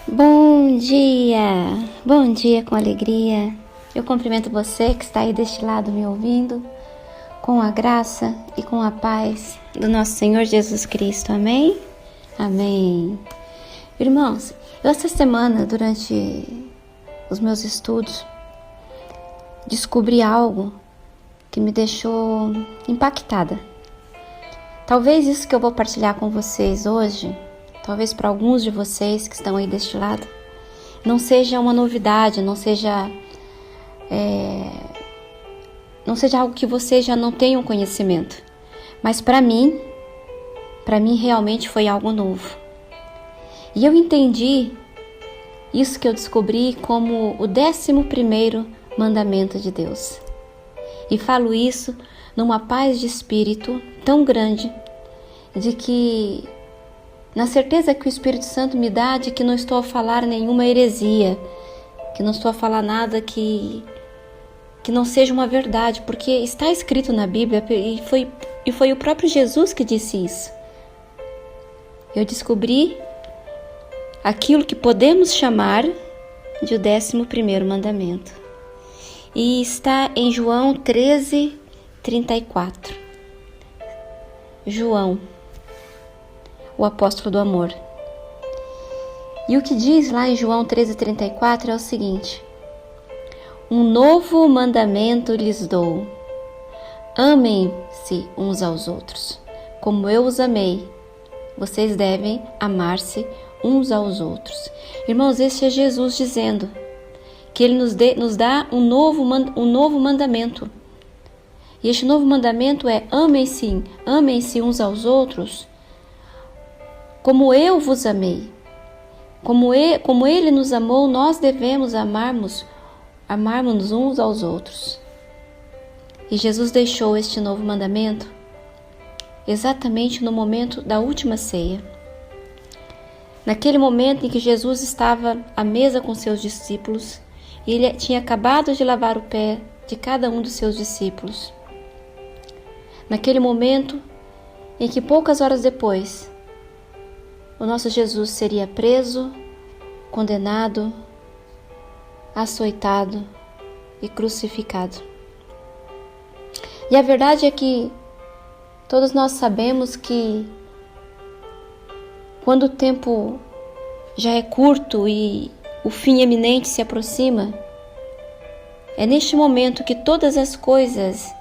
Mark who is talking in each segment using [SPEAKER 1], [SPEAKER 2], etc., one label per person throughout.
[SPEAKER 1] Bom dia com alegria. Eu cumprimento você que está aí deste lado me ouvindo, com a graça e com a paz do nosso Senhor Jesus Cristo, amém? Amém. Irmãos, eu essa semana, durante os meus estudos, descobri algo que me deixou impactada. Talvez isso que eu vou partilhar com vocês hoje, talvez para alguns de vocês que estão aí deste lado, não seja uma novidade, não seja algo que vocês já não tenham conhecimento. Mas para mim realmente foi algo novo. E eu entendi isso que eu descobri como o 11º mandamento de Deus. E falo isso numa paz de espírito tão grande, de que na certeza que o Espírito Santo me dá de que não estou a falar nenhuma heresia, que não estou a falar nada que não seja uma verdade, porque está escrito na Bíblia e foi o próprio Jesus que disse isso. Eu descobri aquilo que podemos chamar de o 11º mandamento. E está em João 13:34. João, o apóstolo do amor. E o que diz lá em João 13:34 é o seguinte: um novo mandamento lhes dou. Amem-se uns aos outros. Como eu os amei, vocês devem amar-se uns aos outros. Irmãos, este é Jesus dizendo que Ele nos dá um novo mandamento. E este novo mandamento é: amem-se uns aos outros como eu vos amei. Como Ele nos amou, nós devemos amarmos uns aos outros. E Jesus deixou este novo mandamento exatamente no momento da última ceia. Naquele momento em que Jesus estava à mesa com seus discípulos, e Ele tinha acabado de lavar o pé de cada um dos seus discípulos. Naquele momento em que poucas horas depois, o nosso Jesus seria preso, condenado, açoitado e crucificado. E a verdade é que todos nós sabemos que quando o tempo já é curto e o fim eminente se aproxima, é neste momento que todas as coisas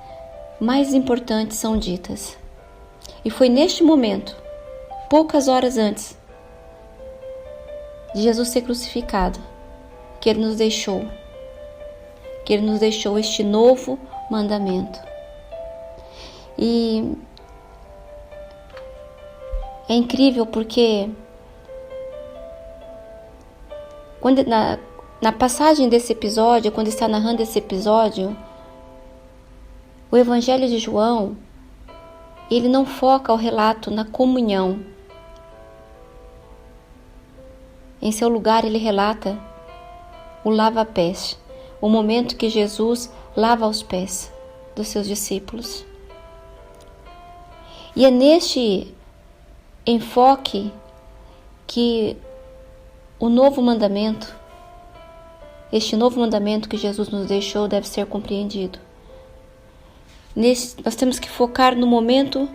[SPEAKER 1] mais importantes são ditas. E foi neste momento, poucas horas antes de Jesus ser crucificado, que Ele nos deixou este novo mandamento. E é incrível porque quando na passagem desse episódio, quando está narrando esse episódio, o Evangelho de João, ele não foca o relato na comunhão. Em seu lugar, ele relata o lava-pés, o momento que Jesus lava os pés dos seus discípulos. E é neste enfoque que este novo mandamento que Jesus nos deixou deve ser compreendido. Nós temos que focar no momento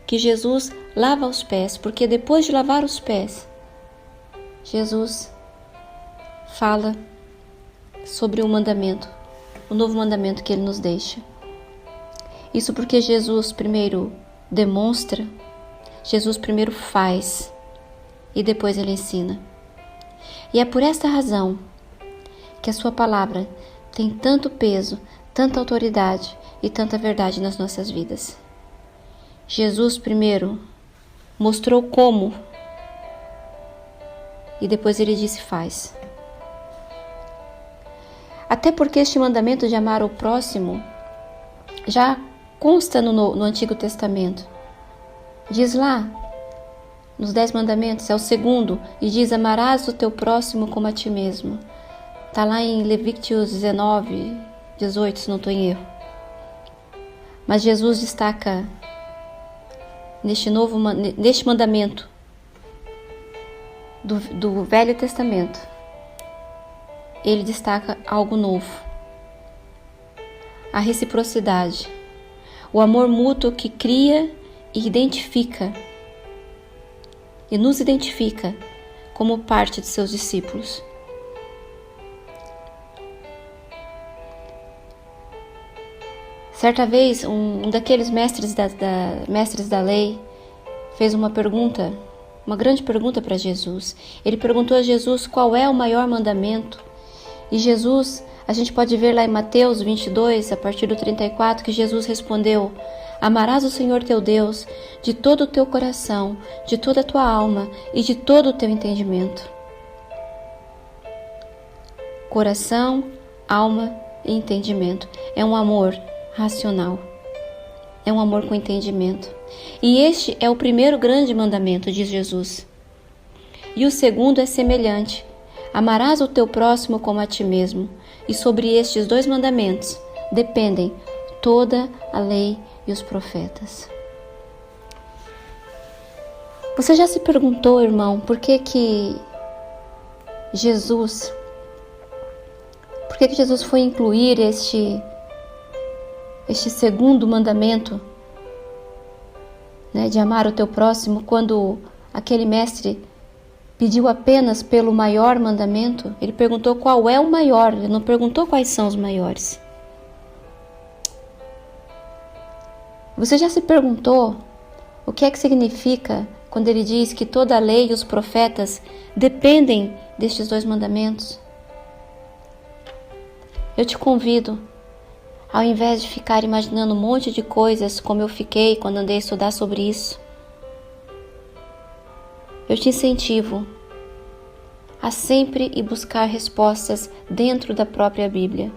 [SPEAKER 1] que Jesus lava os pés, porque depois de lavar os pés, Jesus fala sobre o novo mandamento que Ele nos deixa. Isso porque Jesus primeiro demonstra, Jesus primeiro faz e depois Ele ensina. E é por esta razão que a sua palavra tem tanto peso, tanta autoridade e tanta verdade nas nossas vidas. Jesus primeiro mostrou como e depois Ele disse faz. Até porque este mandamento de amar o próximo já consta no Antigo Testamento. Diz lá, nos 10 mandamentos, é o segundo, e diz: amarás o teu próximo como a ti mesmo. Está lá em Levíticos 19:18, se não estou em erro. Mas Jesus destaca neste mandamento do Velho Testamento, ele destaca algo novo: a reciprocidade, o amor mútuo que cria e identifica e nos identifica como parte de seus discípulos. Certa vez, um daqueles mestres da lei fez uma grande pergunta para Jesus. Ele perguntou a Jesus qual é o maior mandamento. E Jesus, a gente pode ver lá em Mateus 22, a partir do 34, que Jesus respondeu: amarás o Senhor teu Deus de todo o teu coração, de toda a tua alma e de todo o teu entendimento. Coração, alma e entendimento. É um amor racional. É um amor com entendimento. E este é o primeiro grande mandamento, diz Jesus. E o segundo é semelhante: amarás o teu próximo como a ti mesmo. E sobre estes 2 mandamentos dependem toda a lei e os profetas. Você já se perguntou, irmão, por que Jesus foi incluir este segundo mandamento, né, de amar o teu próximo, quando aquele mestre pediu apenas pelo maior mandamento? Ele perguntou qual é o maior, ele não perguntou quais são os maiores. Você já se perguntou o que é que significa quando ele diz que toda a lei e os profetas dependem destes 2 mandamentos? Eu te convido, ao invés de ficar imaginando um monte de coisas como eu fiquei quando andei a estudar sobre isso, eu te incentivo a sempre ir buscar respostas dentro da própria Bíblia.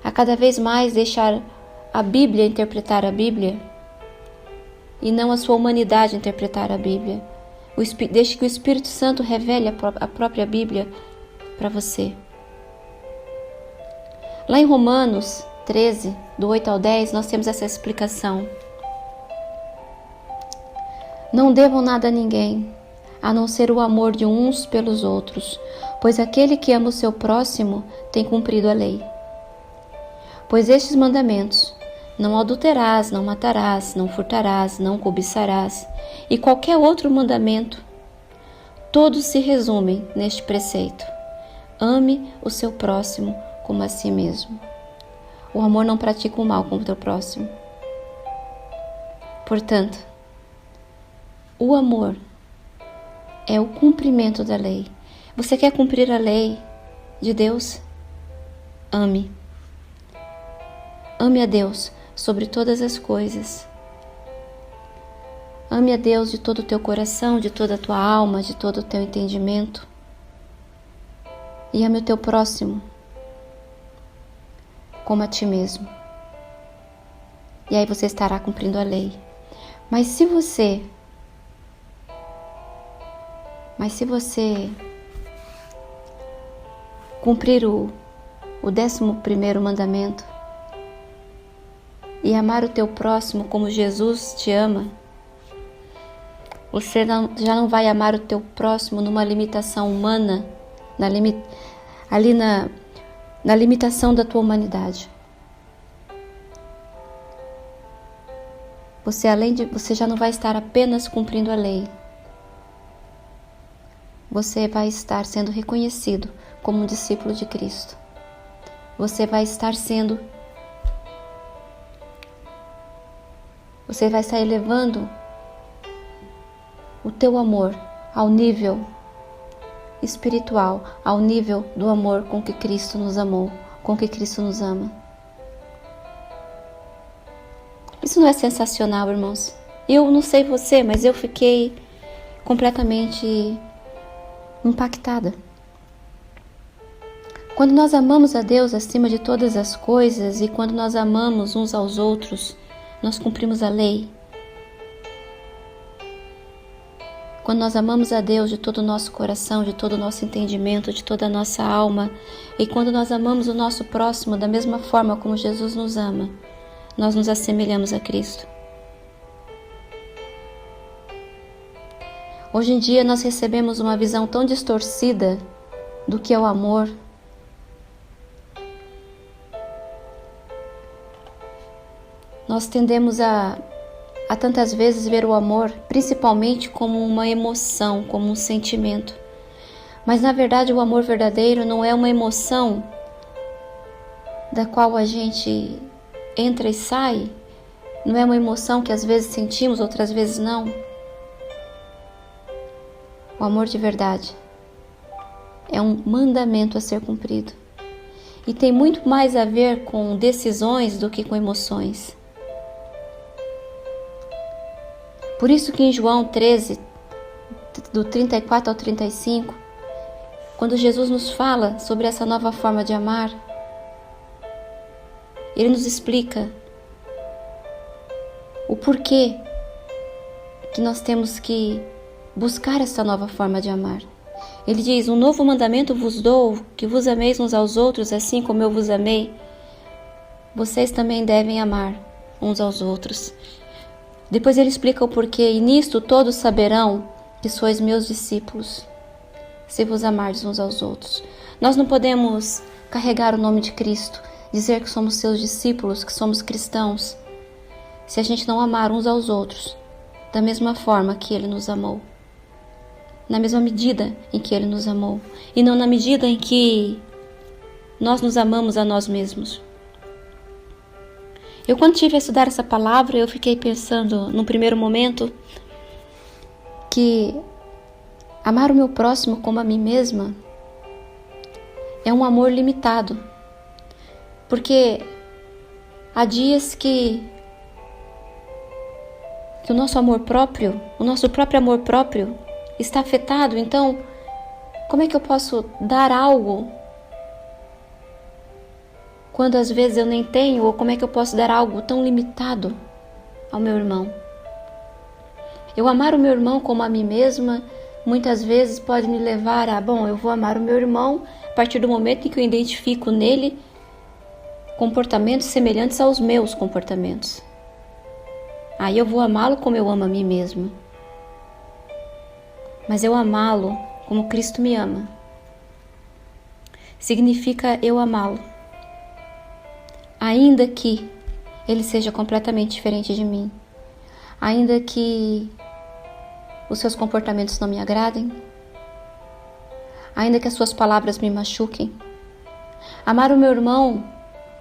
[SPEAKER 1] A cada vez mais deixar a Bíblia interpretar a Bíblia e não a sua humanidade interpretar a Bíblia. Deixe que o Espírito Santo revele a própria Bíblia para você. Lá em Romanos 13, do 8 ao 10, nós temos essa explicação. Não devam nada a ninguém, a não ser o amor de uns pelos outros, pois aquele que ama o seu próximo tem cumprido a lei. Pois estes mandamentos: não adulterarás, não matarás, não furtarás, não cobiçarás, e qualquer outro mandamento, todos se resumem neste preceito: ame o seu próximo como a si mesmo. O amor não pratica o mal com o teu próximo. Portanto, o amor é o cumprimento da lei. Você quer cumprir a lei de Deus? Ame. Ame a Deus sobre todas as coisas. Ame a Deus de todo o teu coração, de toda a tua alma, de todo o teu entendimento. E ame o teu próximo como a ti mesmo. E aí você estará cumprindo a lei. Mas se você cumprir o 11º mandamento e amar o teu próximo como Jesus te ama, você já não vai amar o teu próximo numa limitação humana, na limitação da tua humanidade. Você já não vai estar apenas cumprindo a lei. Você vai estar sendo reconhecido como um discípulo de Cristo. Você vai estar elevando o teu amor ao nível espiritual, ao nível do amor com que Cristo nos amou, com que Cristo nos ama. Isso não é sensacional, irmãos? Eu não sei você, mas eu fiquei completamente impactada. Quando nós amamos a Deus acima de todas as coisas e quando nós amamos uns aos outros, nós cumprimos a lei. Quando nós amamos a Deus de todo o nosso coração, de todo o nosso entendimento, de toda a nossa alma, e quando nós amamos o nosso próximo da mesma forma como Jesus nos ama, nós nos assemelhamos a Cristo. Hoje em dia nós recebemos uma visão tão distorcida do que é o amor. Nós tendemos a tantas vezes ver o amor principalmente como uma emoção, como um sentimento. Mas na verdade o amor verdadeiro não é uma emoção da qual a gente entra e sai. Não é uma emoção que às vezes sentimos, outras vezes não. O amor de verdade é um mandamento a ser cumprido. E tem muito mais a ver com decisões do que com emoções. Por isso que em João 13, do 34 ao 35, quando Jesus nos fala sobre essa nova forma de amar, Ele nos explica o porquê que nós temos que buscar essa nova forma de amar. Ele diz: um novo mandamento vos dou, que vos ameis uns aos outros, assim como eu vos amei. Vocês também devem amar uns aos outros. Depois ele explica o porquê. E nisto todos saberão que sois meus discípulos, se vos amardes uns aos outros. Nós não podemos carregar o nome de Cristo, dizer que somos seus discípulos, que somos cristãos, se a gente não amar uns aos outros da mesma forma que Ele nos amou. Na mesma medida em que Ele nos amou. E não na medida em que nós nos amamos a nós mesmos. Eu, quando tive a estudar essa palavra, eu fiquei pensando, num primeiro momento, que amar o meu próximo como a mim mesma é um amor limitado. Porque há dias que o nosso amor próprio, o nosso próprio amor próprio está afetado. Então, como é que eu posso dar algo quando às vezes eu nem tenho? Ou como é que eu posso dar algo tão limitado ao meu irmão? Eu amar o meu irmão como a mim mesma, muitas vezes pode me levar a, eu vou amar o meu irmão a partir do momento em que eu identifico nele comportamentos semelhantes aos meus comportamentos. Aí eu vou amá-lo como eu amo a mim mesma. Mas eu amá-lo como Cristo me ama significa eu amá-lo, ainda que ele seja completamente diferente de mim, ainda que os seus comportamentos não me agradem, ainda que as suas palavras me machuquem. Amar o meu irmão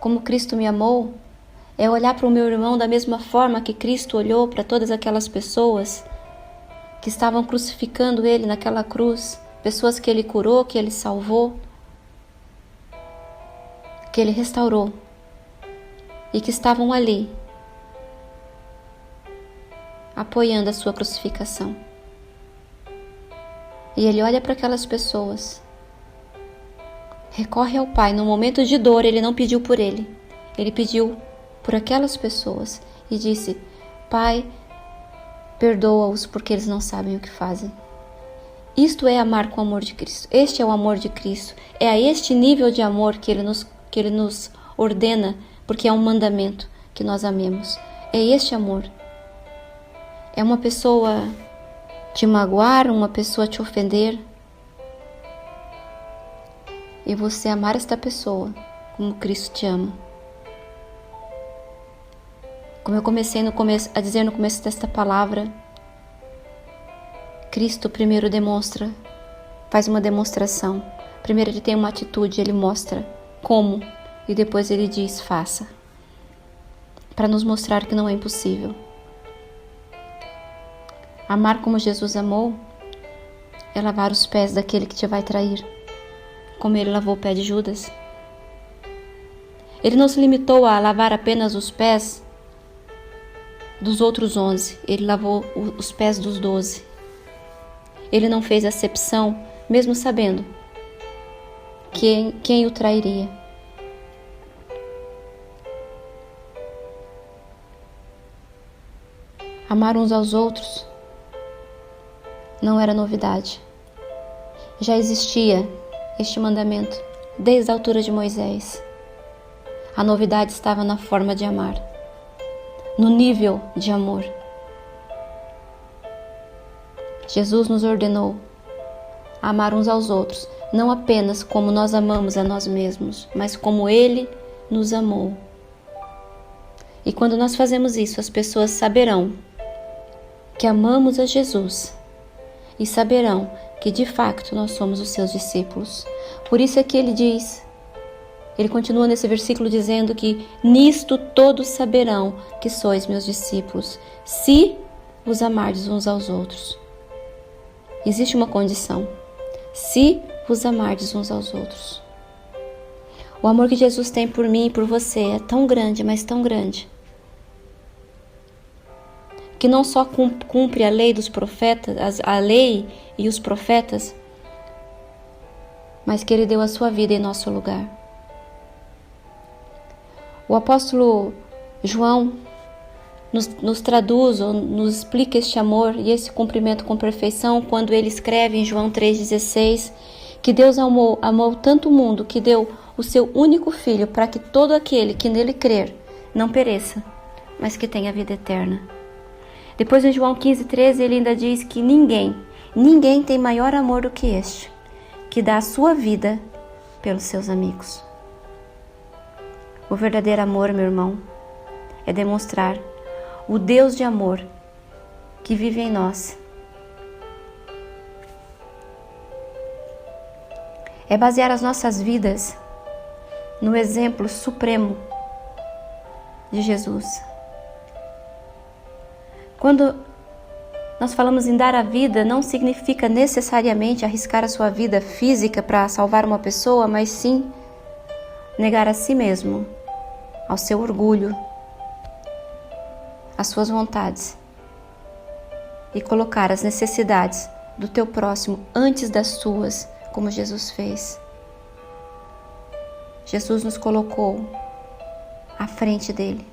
[SPEAKER 1] como Cristo me amou é olhar para o meu irmão da mesma forma que Cristo olhou para todas aquelas pessoas que estavam crucificando ele naquela cruz, pessoas que ele curou, que ele salvou, que ele restaurou e que estavam ali apoiando a sua crucificação. E ele olha para aquelas pessoas, recorre ao Pai. No momento de dor, ele não pediu por ele pediu por aquelas pessoas e disse: Pai, perdoa-os porque eles não sabem o que fazem. Isto é amar com o amor de Cristo. Este é o amor de Cristo. É a este nível de amor que Ele nos ordena, porque é um mandamento que nós amemos. É este amor. É uma pessoa te magoar, uma pessoa te ofender, e você amar esta pessoa como Cristo te ama. Como eu comecei a dizer no começo desta palavra, Cristo primeiro faz uma demonstração. Primeiro ele tem uma atitude, ele mostra como, e depois ele diz: faça, para nos mostrar que não é impossível. Amar como Jesus amou é lavar os pés daquele que te vai trair, como ele lavou o pé de Judas. Ele não se limitou a lavar apenas os pés dos outros 11, ele lavou os pés dos 12. Ele não fez acepção, mesmo sabendo quem o trairia. Amar uns aos outros não era novidade. Já existia este mandamento desde a altura de Moisés. A novidade estava na forma de amar, no nível de amor. Jesus nos ordenou a amar uns aos outros, não apenas como nós amamos a nós mesmos, mas como Ele nos amou. E quando nós fazemos isso, as pessoas saberão que amamos a Jesus e saberão que de fato nós somos os seus discípulos. Por isso é que ele continua nesse versículo dizendo que nisto todos saberão que sois meus discípulos, se vos amardes uns aos outros. Existe uma condição: se vos amardes uns aos outros. O amor que Jesus tem por mim e por você é tão grande, mas tão grande, que não só cumpre a lei dos profetas, a lei e os profetas, mas que Ele deu a sua vida em nosso lugar. O apóstolo João nos traduz ou nos explica este amor e esse cumprimento com perfeição quando ele escreve em João 3,16 que Deus amou tanto o mundo que deu o seu único Filho para que todo aquele que nele crer não pereça, mas que tenha vida eterna. Depois em João 15,13 ele ainda diz que ninguém tem maior amor do que este, que dá a sua vida pelos seus amigos. O verdadeiro amor, meu irmão, é demonstrar o Deus de amor que vive em nós. É basear as nossas vidas no exemplo supremo de Jesus. Quando nós falamos em dar a vida, não significa necessariamente arriscar a sua vida física para salvar uma pessoa, mas sim negar a si mesmo, ao seu orgulho, às suas vontades e colocar as necessidades do teu próximo antes das suas, como Jesus fez. Jesus nos colocou à frente dele.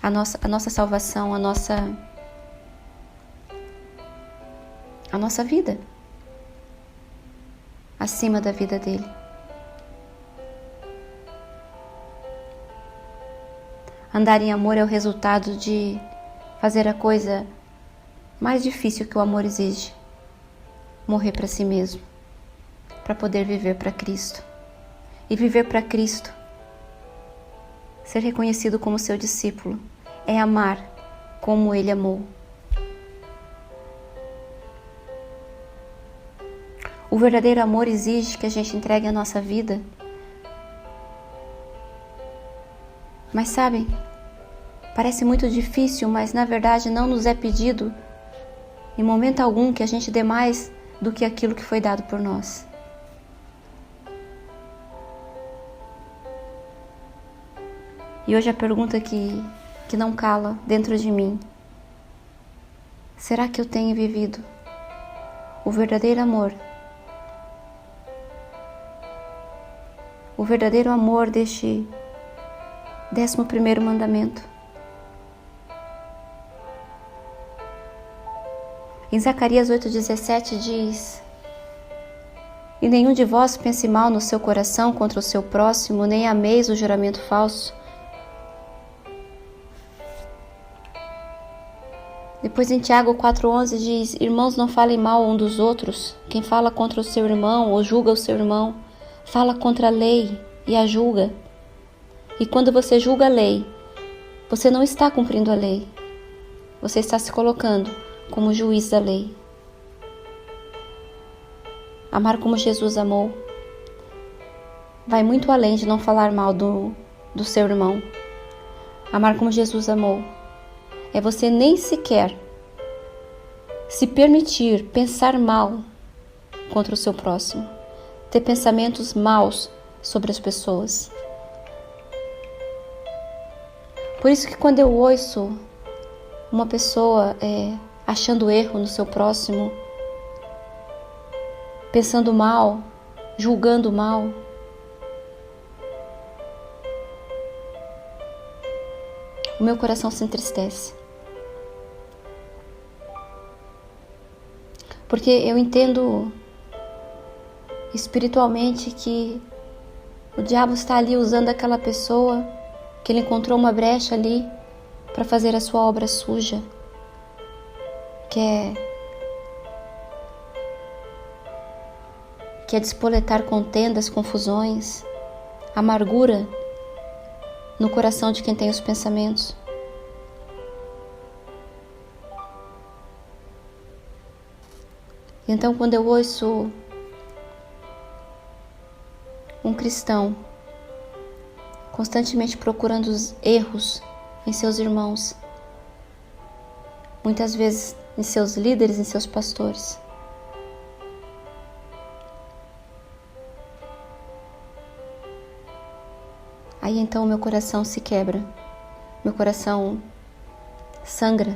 [SPEAKER 1] A nossa salvação, a nossa vida, acima da vida dele. Andar em amor é o resultado de fazer a coisa mais difícil que o amor exige: morrer para si mesmo, para poder viver para Cristo. E viver para Cristo, ser reconhecido como seu discípulo, é amar como Ele amou. O verdadeiro amor exige que a gente entregue a nossa vida. Mas sabem, parece muito difícil, mas na verdade não nos é pedido em momento algum que a gente dê mais do que aquilo que foi dado por nós. E hoje a pergunta que não cala dentro de mim: será que eu tenho vivido o verdadeiro amor? O verdadeiro amor deste 11º mandamento. Em Zacarias 8,17 diz: e nenhum de vós pense mal no seu coração contra o seu próximo, nem ameis o juramento falso. Depois em Tiago 4,11 diz: irmãos, não falem mal um dos outros. Quem fala contra o seu irmão ou julga o seu irmão, fala contra a lei e a julga. E quando você julga a lei, você não está cumprindo a lei. Você está se colocando como juiz da lei. Amar como Jesus amou vai muito além de não falar mal do seu irmão. Amar como Jesus amou é você nem sequer se permitir pensar mal contra o seu próximo, ter pensamentos maus sobre as pessoas. Por isso que quando eu ouço uma pessoa achando erro no seu próximo, pensando mal, julgando mal, o meu coração se entristece. Porque eu entendo espiritualmente que o diabo está ali usando aquela pessoa, que ele encontrou uma brecha ali para fazer a sua obra suja, que é que é despoletar contendas, confusões, amargura no coração de quem tem os pensamentos. Então, quando eu ouço um cristão constantemente procurando os erros em seus irmãos, muitas vezes em seus líderes, em seus pastores, aí então meu coração se quebra, meu coração sangra.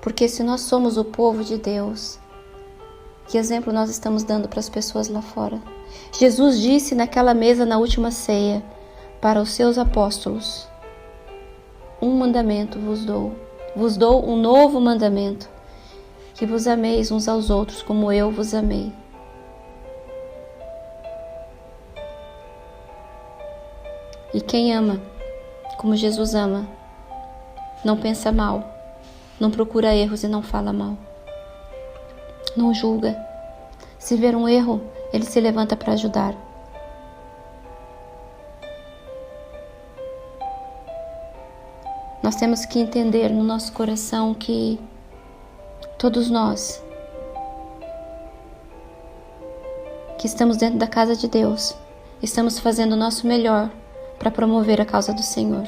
[SPEAKER 1] Porque se nós somos o povo de Deus, que exemplo nós estamos dando para as pessoas lá fora? Jesus disse naquela mesa na última ceia para os seus apóstolos: um mandamento vos dou um novo mandamento, que vos ameis uns aos outros como eu vos amei. E quem ama como Jesus ama, não pensa mal, não procura erros e não fala mal. Não julga. Se ver um erro, ele se levanta para ajudar. Nós temos que entender no nosso coração que todos nós que estamos dentro da casa de Deus, estamos fazendo o nosso melhor para promover a causa do Senhor.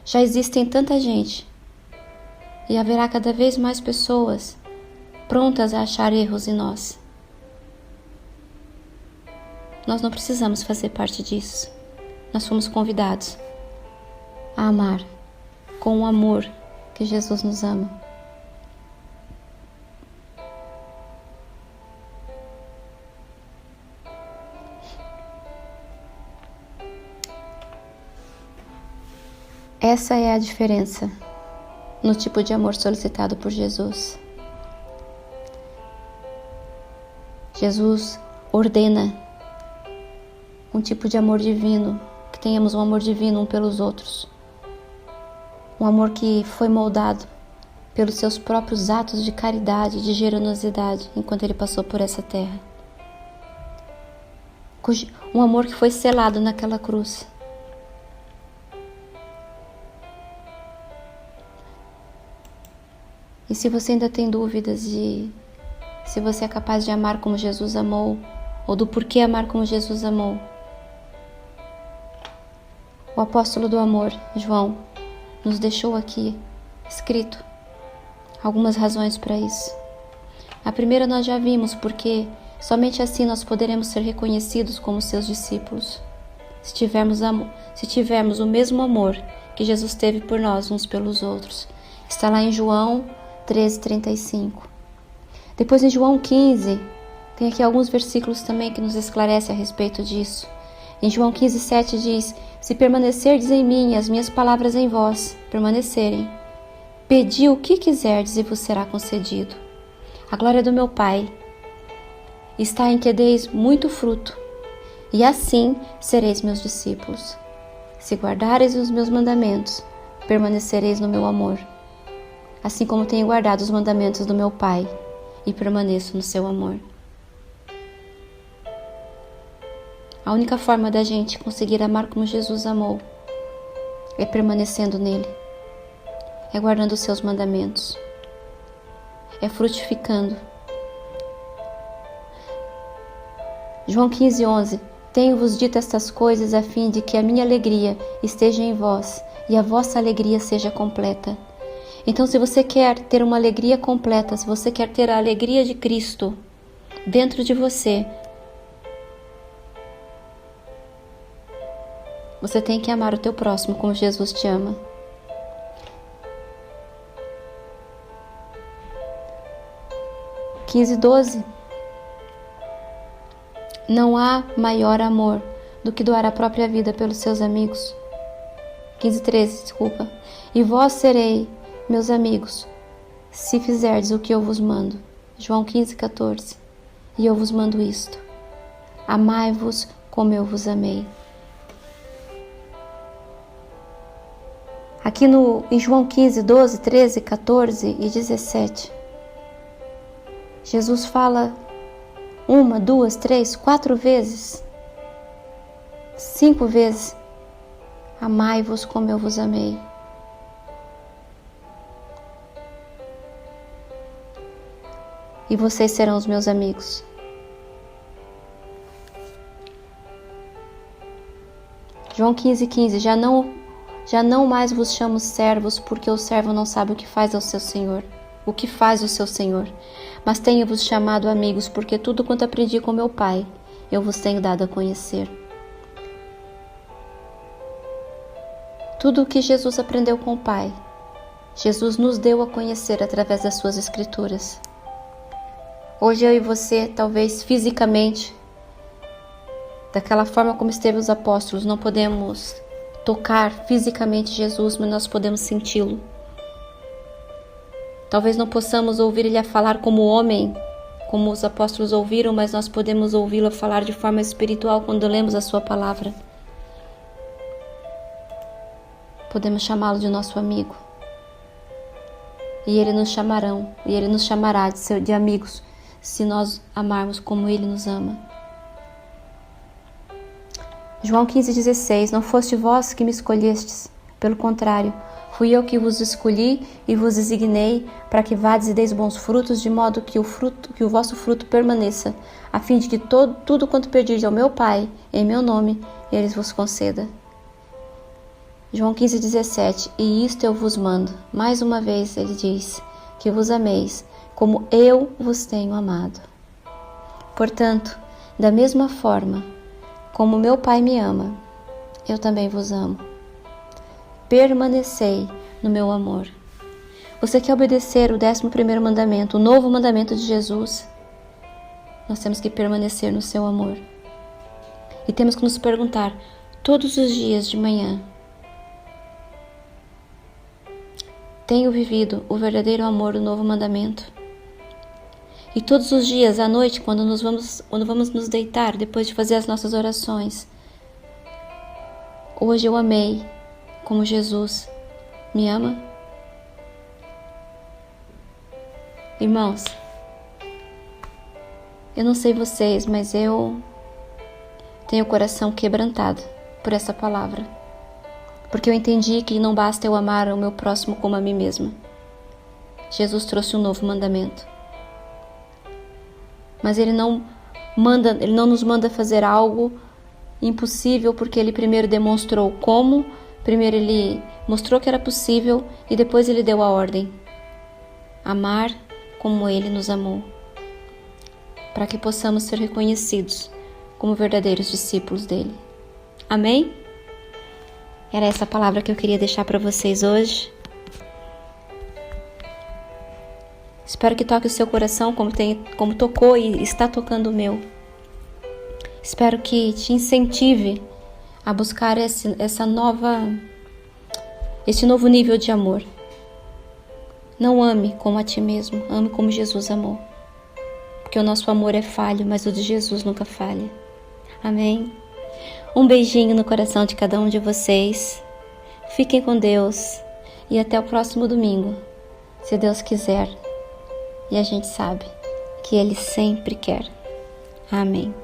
[SPEAKER 1] Já existem tanta gente e haverá cada vez mais pessoas prontas a achar erros em nós. Nós não precisamos fazer parte disso. Nós fomos convidados a amar com o amor que Jesus nos ama. Essa é a diferença no tipo de amor solicitado por Jesus. Jesus ordena um tipo de amor divino, que tenhamos um amor divino um pelos outros. Um amor que foi moldado pelos seus próprios atos de caridade, de generosidade, enquanto ele passou por essa terra. Um amor que foi selado naquela cruz. E se você ainda tem dúvidas de se você é capaz de amar como Jesus amou, ou do porquê amar como Jesus amou, o apóstolo do amor, João, nos deixou aqui escrito algumas razões para isso. A primeira nós já vimos, porque somente assim nós poderemos ser reconhecidos como seus discípulos. Se tivermos o mesmo amor que Jesus teve por nós uns pelos outros. Está lá em João 13:35. Depois em João 15, tem aqui alguns versículos também que nos esclarecem a respeito disso. Em João 15:7 diz: se permanecerdes em mim e as minhas palavras em vós permanecerem, pedi o que quiserdes e vos será concedido. A glória do meu Pai está em que deis muito fruto, e assim sereis meus discípulos. Se guardareis os meus mandamentos, permanecereis no meu amor, assim como tenho guardado os mandamentos do meu Pai e permaneço no seu amor. A única forma da gente conseguir amar como Jesus amou é permanecendo nele, é guardando os seus mandamentos, é frutificando. João 15:11. Tenho-vos dito estas coisas a fim de que a minha alegria esteja em vós e a vossa alegria seja completa. Então, se você quer ter uma alegria completa, se você quer ter a alegria de Cristo dentro de você, você tem que amar o teu próximo como Jesus te ama. João 15:12. Não há maior amor do que doar a própria vida pelos seus amigos. 15:13, E vós serei meus amigos, se fizerdes o que eu vos mando. João 15:14. E eu vos mando isto: amai-vos como eu vos amei. Aqui em João 15, 12, 13, 14 e 17, Jesus fala 1, 2, 3, 4 vezes, 5 vezes: amai-vos como eu vos amei. E vocês serão os meus amigos. João 15, 15, já não mais vos chamo servos, porque o servo não sabe o que faz o seu senhor. Mas tenho-vos chamado amigos, porque tudo quanto aprendi com meu Pai, eu vos tenho dado a conhecer. Tudo o que Jesus aprendeu com o Pai, Jesus nos deu a conhecer através das suas Escrituras. Hoje eu e você, talvez fisicamente, daquela forma como esteve os apóstolos, não podemos tocar fisicamente Jesus, mas nós podemos senti-lo. Talvez não possamos ouvir ele a falar como homem, como os apóstolos ouviram, mas nós podemos ouvi-lo a falar de forma espiritual quando lemos a sua palavra. Podemos chamá-lo de nosso amigo. E ele nos chamará de amigos, se nós amarmos como ele nos ama. João 15,16, não foste vós que me escolhestes, pelo contrário, fui eu que vos escolhi e vos designei para que vades e deis bons frutos, de modo que o vosso fruto permaneça, a fim de que tudo quanto pedirdes ao meu Pai, em meu nome, ele vos conceda. João 15,17, e isto eu vos mando, mais uma vez ele diz, que vos ameis, como eu vos tenho amado. Portanto, da mesma forma, como meu Pai me ama, eu também vos amo. Permanecei no meu amor. Você quer obedecer o 11º mandamento, o novo mandamento de Jesus? Nós temos que permanecer no seu amor. E temos que nos perguntar, todos os dias de manhã, tenho vivido o verdadeiro amor do novo mandamento? E todos os dias, à noite, quando vamos nos deitar, depois de fazer as nossas orações, hoje eu amei como Jesus me ama? Irmãos, eu não sei vocês, mas eu tenho o coração quebrantado por essa palavra. Porque eu entendi que não basta eu amar o meu próximo como a mim mesma. Jesus trouxe um novo mandamento. Mas Ele não nos manda fazer algo impossível, porque Ele primeiro demonstrou como, primeiro Ele mostrou que era possível e depois Ele deu a ordem. Amar como Ele nos amou, para que possamos ser reconhecidos como verdadeiros discípulos dEle. Amém? Era essa palavra que eu queria deixar para vocês hoje. Espero que toque o seu coração como tocou e está tocando o meu. Espero que te incentive a buscar esse novo nível de amor. Não ame como a ti mesmo, ame como Jesus amou. Porque o nosso amor é falho, mas o de Jesus nunca falha. Amém? Um beijinho no coração de cada um de vocês. Fiquem com Deus e até o próximo domingo, se Deus quiser. E a gente sabe que Ele sempre quer. Amém.